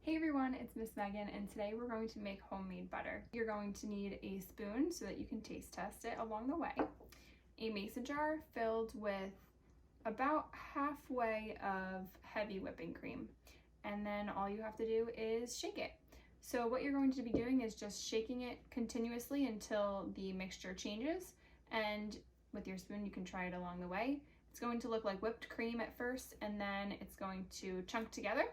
Hey everyone, it's Miss Megan, and today we're going to make homemade butter. You're going to need a spoon so that you can taste test it along the way, a mason jar filled with about halfway of heavy whipping cream, and then all you have to do is shake it. So what you're going to be doing is just shaking it continuously until the mixture changes, and with your spoon you can try it along the way. It's going to look like whipped cream at first, and then it's going to chunk together.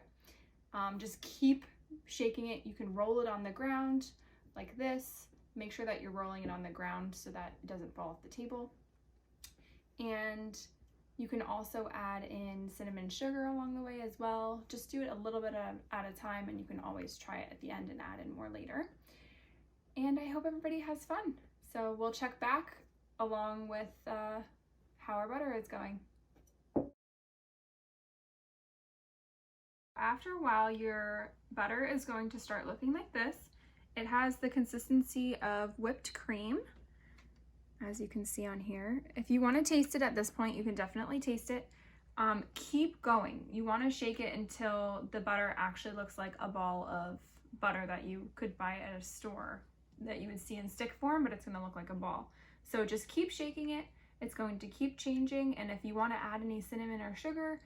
Just keep shaking it. You can roll it on the ground like this. Make sure that you're rolling it on the ground so that it doesn't fall off the table. And you can also add in cinnamon sugar along the way as well. Just do it a little bit at a time, and you can always try it at the end and add in more later. And I hope everybody has fun. So we'll check back along with how our butter is going. After a while, your butter is going to start looking like this. It has the consistency of whipped cream, as you can see on here. If you want to taste it at this point, you can definitely taste it. Keep going. You want to shake it until the butter actually looks like a ball of butter that you could buy at a store that you would see in stick form, but it's going to look like a ball. So just keep shaking it. It's going to keep changing, and if you want to add any cinnamon or sugar,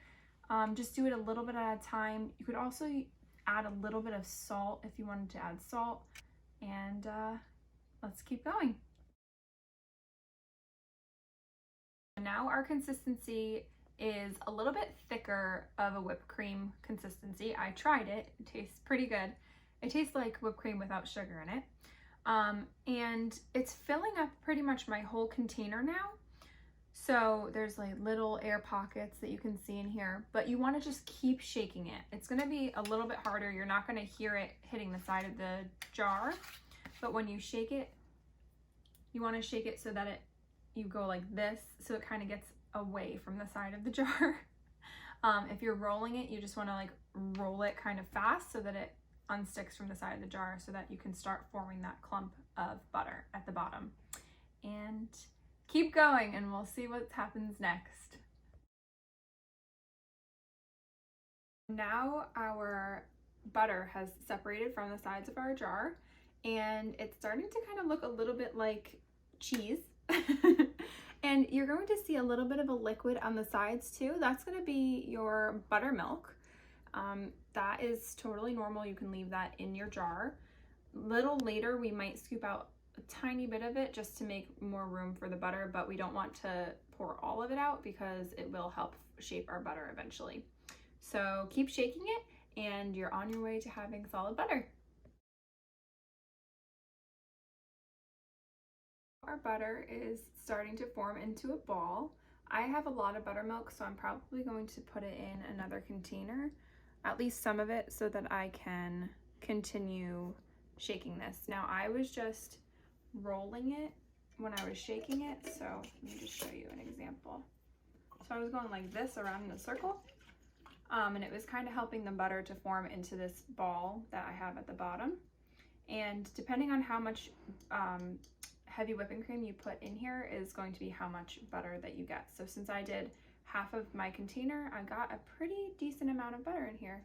just do it a little bit at a time. You could also add a little bit of salt if you wanted to add salt, and let's keep going. Now our consistency is a little bit thicker of a whipped cream consistency. I tried it. It tastes pretty good. It tastes like whipped cream without sugar in it. And it's filling up pretty much my whole container now. So there's like little air pockets that you can see in here, but you want to just keep shaking it. It's going to be a little bit harder. You're not going to hear it hitting the side of the jar, but when you shake it, you want to shake it so that you go like this, so it kind of gets away from the side of the jar. If you're rolling it, you just want to like roll it kind of fast so that it unsticks from the side of the jar, so that you can start forming that clump of butter at the bottom. And keep going, and we'll see what happens next. Now our butter has separated from the sides of our jar, and it's starting to kind of look a little bit like cheese. And you're going to see a little bit of a liquid on the sides too. That's going to be your buttermilk. That is totally normal. You can leave that in your jar. Little later, we might scoop out a tiny bit of it just to make more room for the butter, but we don't want to pour all of it out because it will help shape our butter eventually. So keep shaking it, and you're on your way to having solid butter. Our butter is starting to form into a ball. I have a lot of buttermilk, so I'm probably going to put it in another container, at least some of it, so that I can continue shaking this. Now I was just rolling it when I was shaking it, so let me just show you an example. So I was going like this around in a circle, and it was kind of helping the butter to form into this ball that I have at the bottom. And depending on how much heavy whipping cream you put in here is going to be how much butter that you get. So since I did half of my container, I got a pretty decent amount of butter in here.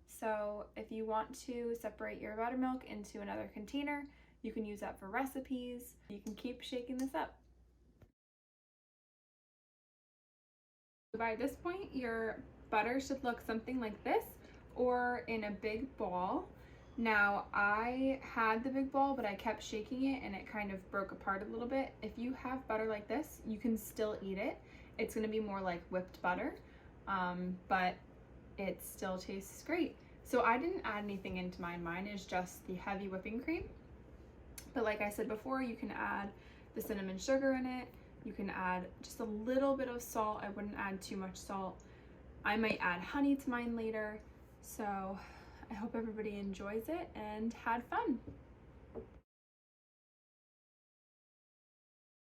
So if you want to separate your buttermilk into another container, you can use that for recipes. You can keep shaking this up. By this point, your butter should look something like this, or in a big ball. Now I had the big ball, but I kept shaking it and it kind of broke apart a little bit. If you have butter like this, you can still eat it. It's going to be more like whipped butter, but it still tastes great. So I didn't add anything into mine. Mine is just the heavy whipping cream. But like I said before, you can add the cinnamon sugar in it. You can add just a little bit of salt. I wouldn't add too much salt. I might add honey to mine later. So I hope everybody enjoys it and had fun.